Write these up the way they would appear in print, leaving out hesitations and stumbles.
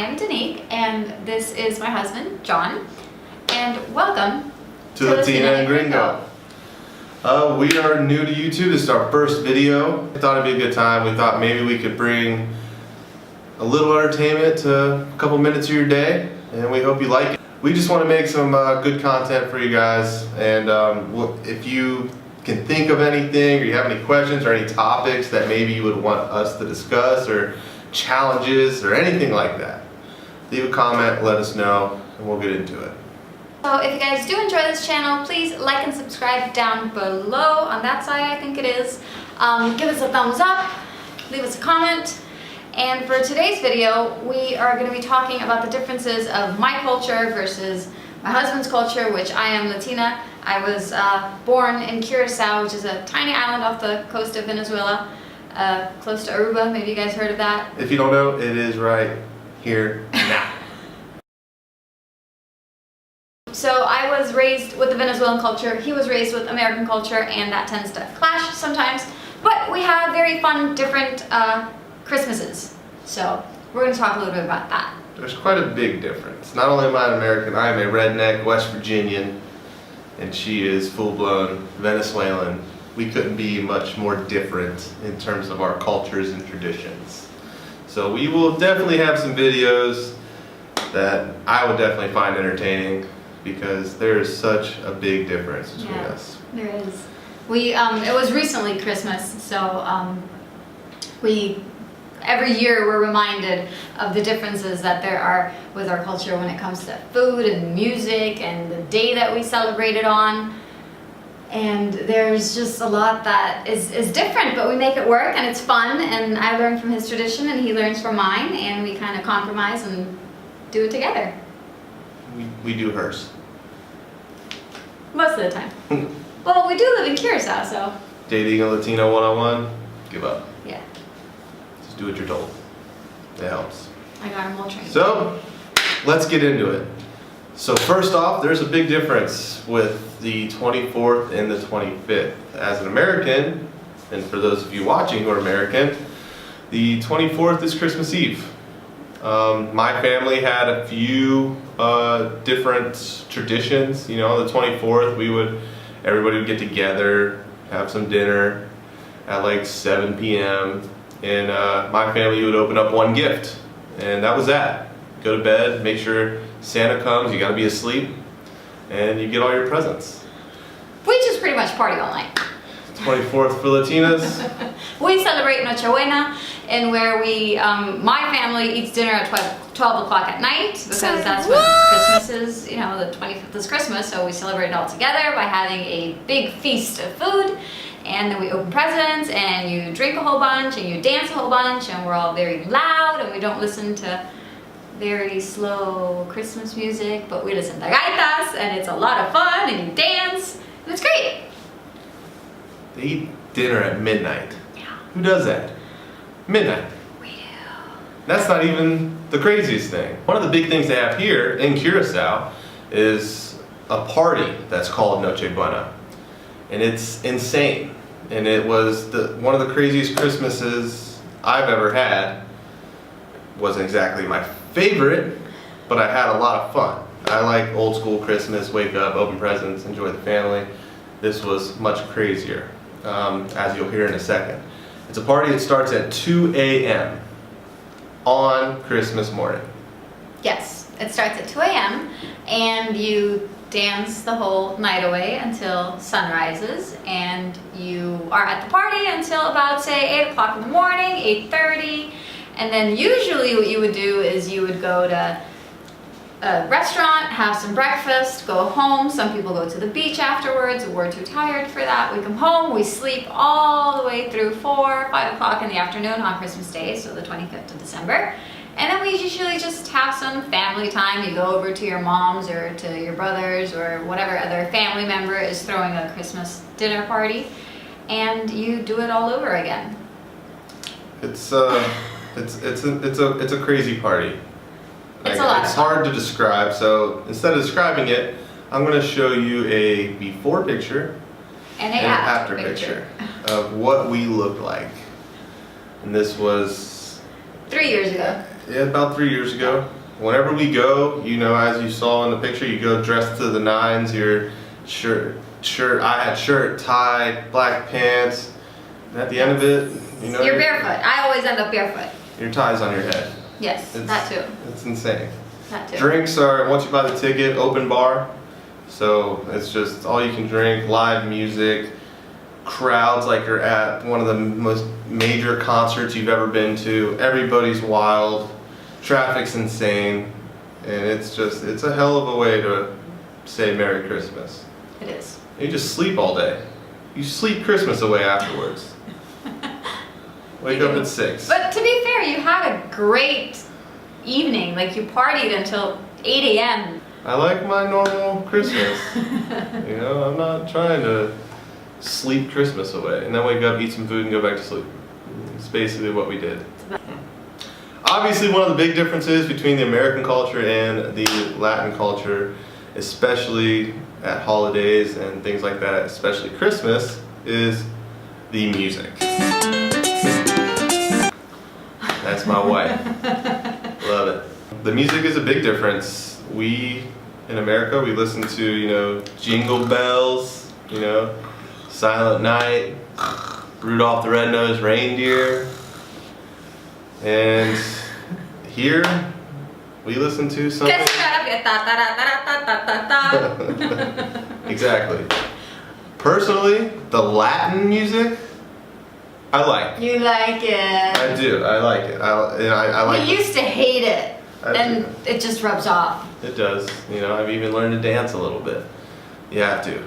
I'm Danique, and this is my husband, John, and welcome to Latina and Gringo. We are new to YouTube. This is our first video. I thought it'd be a good time. We thought maybe we could bring a little entertainment to a couple minutes of your day, and we hope you like it. We just want to make some good content for you guys, and if you can think of anything, or you have any questions or any topics that maybe you would want us to discuss, or challenges or anything like that, leave a comment, let us know, and we'll get into it. So if you guys do enjoy this channel, please like and subscribe down below on that side, I think it is. Give us a thumbs up, leave us a comment. And for today's video, we are going to be talking about the differences of my culture versus my husband's culture, which I am Latina. I was born in Curacao, which is a tiny island off the coast of Venezuela, close to Aruba. Maybe you guys heard of that. If you don't know, it is right here now. So I was raised with the Venezuelan culture, he was raised with American culture, and that tends to clash sometimes. But we have very fun, different Christmases. So we're going to talk a little bit about that. There's quite a big difference. Not only am I an American, I am a redneck West Virginian, and she is full-blown Venezuelan. We couldn't be much more different in terms of our cultures and traditions. So we will definitely have some videos that I would definitely find entertaining, because there is such a big difference between us. There is. It was recently Christmas, so every year we're reminded of the differences that there are with our culture when it comes to food and music and the day that we celebrate it on. And there's just a lot that is different, but we make it work and it's fun, and I learn from his tradition and he learns from mine, and we kind of compromise and do it together. We do hers. Most of the time. Well, we do live in Curacao, so. Dating a Latina 101, give up. Yeah. Just do what you're told. It helps. I got him all trained. So, let's get into it. So first off, there's a big difference with the 24th and the 25th. As an American, and for those of you watching who are American, the 24th is Christmas Eve. My family had a few different traditions. You know, the 24th, everybody would get together, have some dinner at like 7 p.m. and my family would open up one gift, and that was that. Go to bed, make sure Santa comes, you gotta be asleep, and you get all your presents. We just pretty much party all night. 24th for Latinas. We celebrate Nochebuena, and where my family eats dinner at 12 o'clock at night, because that's when Christmas is, you know, the 25th is Christmas, so we celebrate it all together by having a big feast of food, and then we open presents, and you drink a whole bunch, and you dance a whole bunch, and we're all very loud, and we don't listen to very slow Christmas music, but we listen to gaitas, and it's a lot of fun, and you dance, and it's great. They eat dinner at midnight. Yeah. Who does that? Midnight. We do. That's not even the craziest thing. One of the big things they have here in Curacao is a party that's called Nochebuena. And it's insane. And it was one of the craziest Christmases I've ever had. Wasn't exactly my favorite, but I had a lot of fun. I like old school Christmas, wake up, open presents, enjoy the family. This was much crazier, as you'll hear in a second. It's a party that starts at 2 a.m. on Christmas morning. Yes, it starts at 2 a.m. and you dance the whole night away until sun rises, and you are at the party until about, say, 8 o'clock in the morning, 8:30, and then usually what you would do is you would go to a restaurant, have some breakfast, go home. Some people go to the beach afterwards. We're too tired for that. We come home, we sleep all the way through 4, 5 o'clock in the afternoon on Christmas Day, so the 25th of December. And then we usually just have some family time. You go over to your mom's or to your brother's or whatever other family member is throwing a Christmas dinner party, and you do it all over again. It's a crazy party. It's a lot. It's hard to describe, so instead of describing it, I'm going to show you a before picture and an after picture of what we looked like. And this was 3 years ago. about 3 years ago. Whenever we go, you know, as you saw in the picture, you go dressed to the nines. Your shirt. I had shirt, tie, black pants. And at the end of it, you know, You're barefoot. I always end up barefoot. Your tie's on your head. Yes, that too. It's insane. That too. Drinks are, once you buy the ticket, open bar. So it's just all you can drink, live music, crowds like you're at one of the most major concerts you've ever been to. Everybody's wild, traffic's insane, and it's a hell of a way to say Merry Christmas. It is. You just sleep all day. You sleep Christmas away afterwards. Wake up at 6. But to be fair, you had a great evening. Like you partied until 8 a.m. I like my normal Christmas. You know, I'm not trying to sleep Christmas away and then wake up, eat some food, and go back to sleep. It's basically what we did. Obviously, one of the big differences between the American culture and the Latin culture, especially at holidays and things like that, especially Christmas, is the music. That's my wife. Love it. The music is a big difference. We, in America, we listen to, you know, Jingle Bells, you know, Silent Night, Rudolph the Red-Nosed Reindeer. And here, we listen to something. Exactly. Personally, the Latin music, I like. You like it. I do. I like it. I like You used to hate it, and do. it just rubs off. It does. You know, I've even learned to dance a little bit. You have to.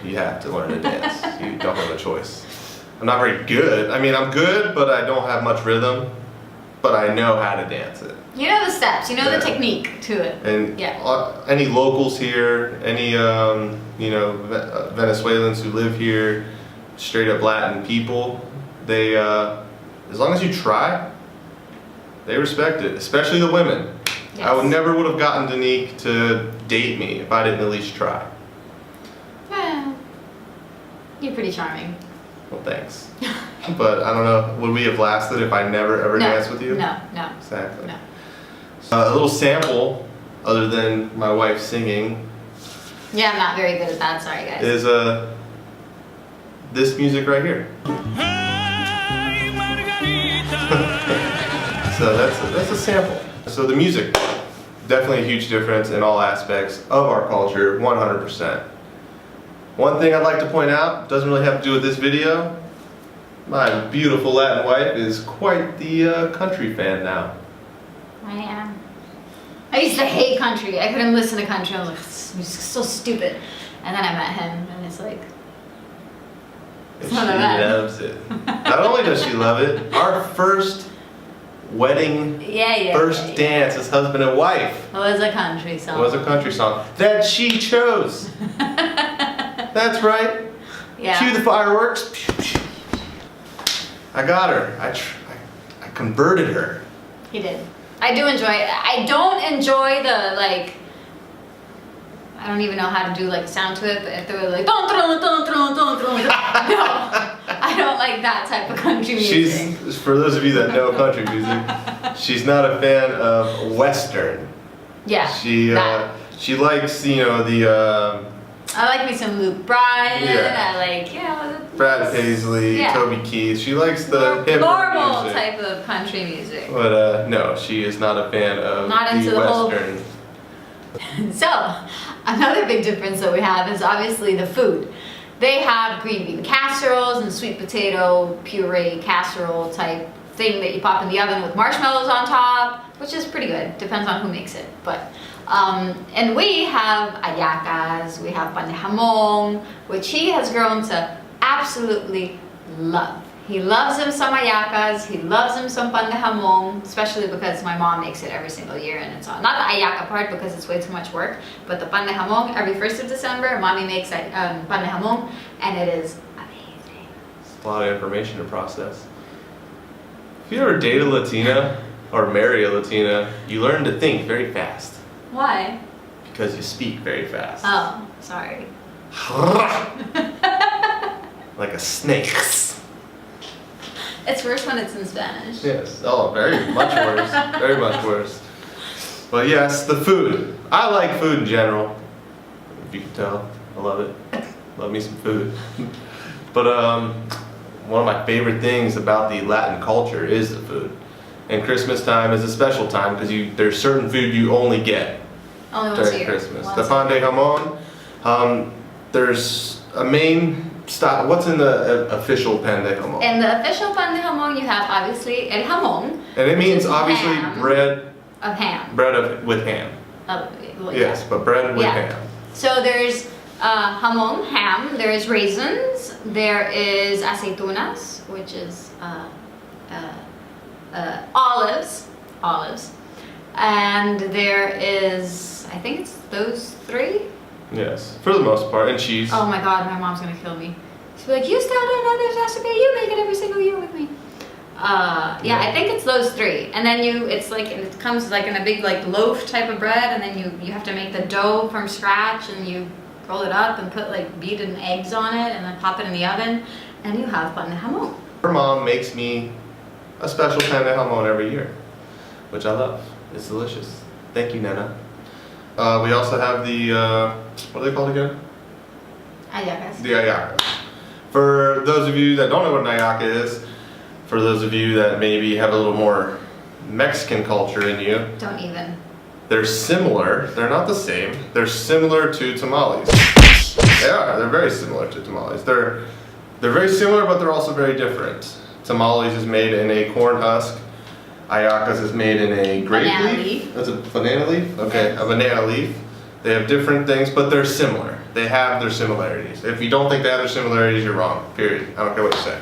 You have to learn to dance. You don't have a choice. I'm not very good. I mean, I'm good, but I don't have much rhythm. But I know how to dance it. You know the steps. You know Yeah. the technique to it. And Yeah. any locals here, any you know, Venezuelans who live here, straight up Latin people, they as long as you try, they respect it. Especially the women. Yes. I would have gotten Danique to date me if I didn't at least try. Well, you're pretty charming. Well, thanks. But I don't know, would we have lasted if I never ever danced with you? No, no, Exactly. no. A little sample, other than my wife singing, Yeah, I'm not very good at that. Sorry, guys. is this music right here. So that's a sample. So the music, definitely a huge difference in all aspects of our culture, 100%. One thing I'd like to point out, doesn't really have to do with this video. My beautiful Latin wife is quite the country fan now. I am. I used to hate country. I couldn't listen to country. I was like, this music's so stupid. And then I met him, and it's like, And It's not that bad. loves it. Not only does she love it, our first wedding, first dance as husband and wife It was a country song. was a country song that she chose. That's right. Yeah. Cue the fireworks. I got her. I converted her. He did. I do enjoy it. I don't enjoy the, like, I don't even know how to do like a sound to it, but if they were like, no, I don't like that type of country music. She's, for those of you that know country music, she's not a fan of Western. Yeah. She likes, you know, the I like me some Luke Bryan. Yeah. I like, you know, Brad Paisley, Yeah. Toby Keith. She likes the hip normal music. type of country music. But no, she is not a fan of Not into the the whole- Western. So, another big difference that we have is obviously the food. They have green bean casseroles and sweet potato puree casserole type thing that you pop in the oven with marshmallows on top, which is pretty good. Depends on who makes it. But and we have hallacas, we have pan de jamon, which he has grown to absolutely love. He loves him some hallacas, he loves him some pan de jamon, especially because my mom makes it every single year, and it's not the hallaca part because it's way too much work, but the pan de jamon every 1st of December, mommy makes pan de jamon, and it is amazing. It's a lot of information to process. If you ever date a Latina or marry a Latina, you learn to think very fast Why? because you speak very fast. Oh, sorry. Like a snake. It's worse when it's in Spanish. Yes. Oh, very much worse. Very much worse. But yes, the food. I like food in general. If you can tell, I love it. Love me some food. But one of my favorite things about the Latin culture is the food. And Christmas time is a special time because there's certain food you only get Only once a during year. Christmas. Once The a pan year. de jamon. There's a main style. What's in the official pan de jamon? In the official pan de jamon, you have obviously el jamón. And it which means is obviously ham bread of ham. with ham. Well, Yes, but bread with Yeah. ham. So there's jamón, ham. There is raisins. There is aceitunas, which is olives. And there is, I think it's those three. Yes, for the most part, and cheese. Oh my God, my mom's gonna kill me. She'll be like, you still don't know there's recipe. You make it every single year with me. Yeah, I think it's those three. And then it comes like in a big like loaf type of bread, and then you have to make the dough from scratch, and you roll it up and put like beaten eggs on it, and then pop it in the oven, and you have pan de jamón. Her mom makes me a special pan de jamon every year, which I love. It's delicious. Thank you, Nana. We also have the, what are they called again? Hallacas. The ayacas. For those of you that don't know what an ayaca is, for those of you that maybe have a little more Mexican culture in you, Don't even. they're similar. They're not the same. They're similar to tamales. They are. They're very similar to tamales. They're very similar, but they're also very different. Tamales is made in a corn husk. Ayacas is made in a grape Banana leaf. leaf. That's a banana leaf? Okay, Yes. a banana leaf. They have different things, but they're similar. They have their similarities. If you don't think they have their similarities, you're wrong. Period. I don't care what you say.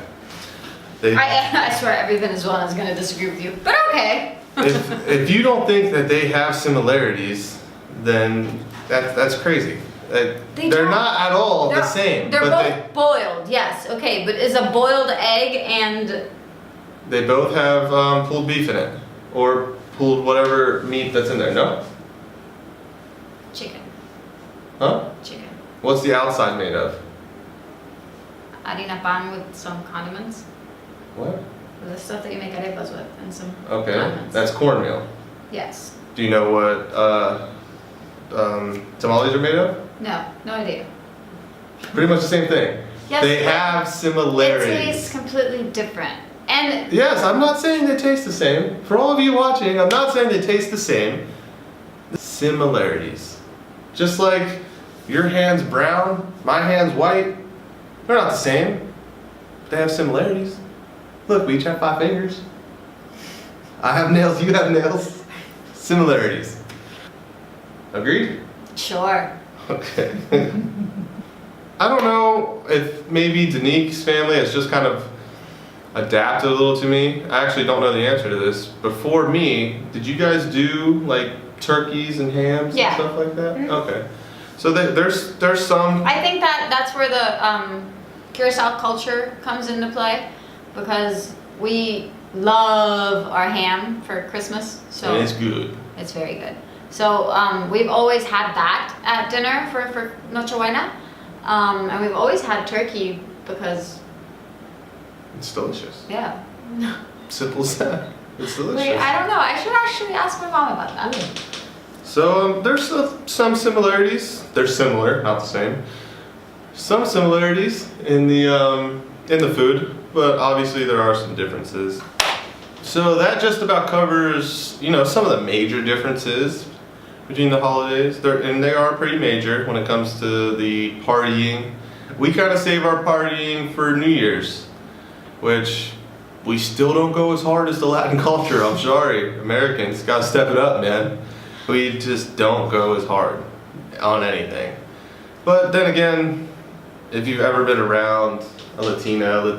I swear every Venezuelan is gonna disagree with you, but okay. if you don't think that they have similarities, then that's crazy. They're don't. not at all the same. They're but both boiled, yes, okay, but is a boiled egg and they both have pulled beef in it, or pulled whatever meat that's in there. No? chicken? Huh? Chicken. What's the outside made of? Harina pan with some condiments. What? The stuff that you make arepas with and some Okay, condiments. that's cornmeal. Yes. Do you know what tamales are made of? No idea. Pretty much the same thing. Yes, They but have It similarities. tastes completely different. And Yes, I'm not saying they taste the same. For all of you watching, I'm not saying they taste the same. Similarities. Just like your hand's brown, my hand's white. They're not the same. They have similarities. Look, we each have 5 fingers. I have nails, you have nails. Similarities. Agreed? sure. Okay. I don't know if maybe Danique's family has just kind of adapted a little to me. I actually don't know the answer to this. Before me, did you guys do like turkeys and hams Yeah. and stuff like that? Mhm. Okay. So there's some. I think that's where the Curacao culture comes into play, because we love our ham for Christmas. So And it's good. it's very good. So we've always had that at dinner for Nochebuena, and we've always had turkey because It's delicious. yeah. Simple as that. It's delicious. Wait, I don't know. I should actually ask my mom about that. So there's some similarities. They're similar, not the same. Some similarities in the food, but obviously there are some differences. So that just about covers, some of the major differences between the holidays. They are pretty major when it comes to the partying. We kind of save our partying for New Year's, which we still don't go as hard as the Latin culture. I'm sorry, Americans, gotta step it up, man. We just don't go as hard on anything. But then again, if you've ever been around a Latino,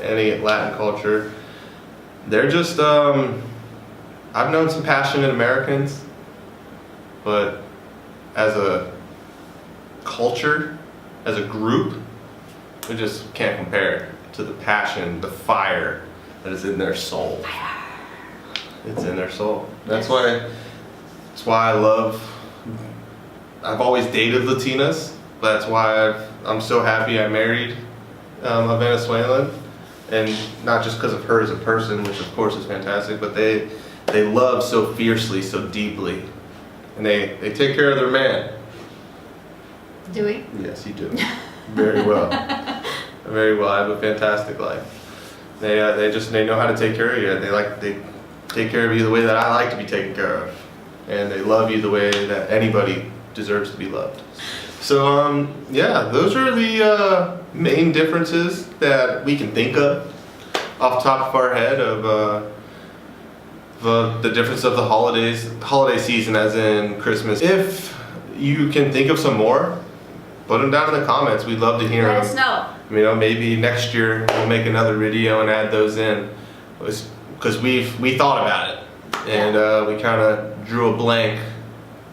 any Latin culture, they're just, I've known some passionate Americans, but as a culture, as a group, we just can't compare to the passion, the fire that is in their soul. It's in their soul. That's why I've always dated Latinas. That's why I'm so happy I married a Venezuelan, and not just because of her as a person, which of course is fantastic, but they love so fiercely, so deeply, and they take care of their man. Do we? Yes, you do. Very well. Very well. I have a fantastic life. They know how to take care of you. They take care of you the way that I like to be taken care of, and they love you the way that anybody deserves to be loved. So yeah, those are the main differences that we can think of off the top of our head of the difference of the holiday season, as in Christmas. If you can think of some more, put them down in the comments. We'd love to hear them. Let us know. You know, maybe next year we'll make another video and add those in, because we thought about it, and we kind of drew a blank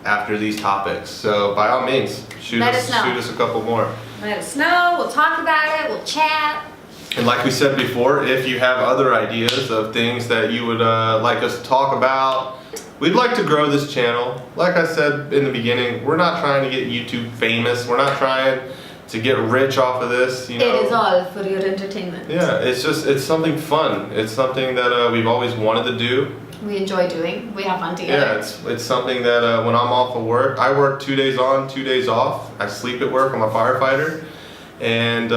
after these topics. So by all means, shoot us a couple more. Let us know. We'll talk about it. We'll chat. And like we said before, if you have other ideas of things that you would like us to talk about, we'd like to grow this channel. Like I said in the beginning, we're not trying to get YouTube famous. We're not trying to get rich off of this. You know, it is all for your entertainment. Yeah, it's something fun. It's something that we've always wanted to do. We enjoy doing. We have fun together. Yeah, it's something that when I'm off of work, I work 2 days on, 2 days off. I sleep at work. I'm a firefighter, and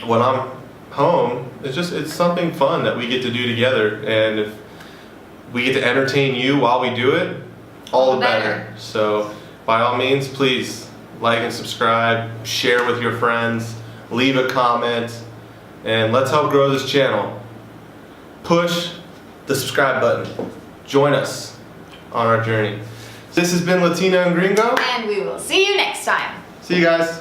when I'm home, it's something fun that we get to do together, and if we get to entertain you while we do it, all the better. So by all means, please like and subscribe, share with your friends, leave a comment, and let's help grow this channel. Push the subscribe button. Join us on our journey. This has been Latina and Gringo. And we will see you next time. See you guys.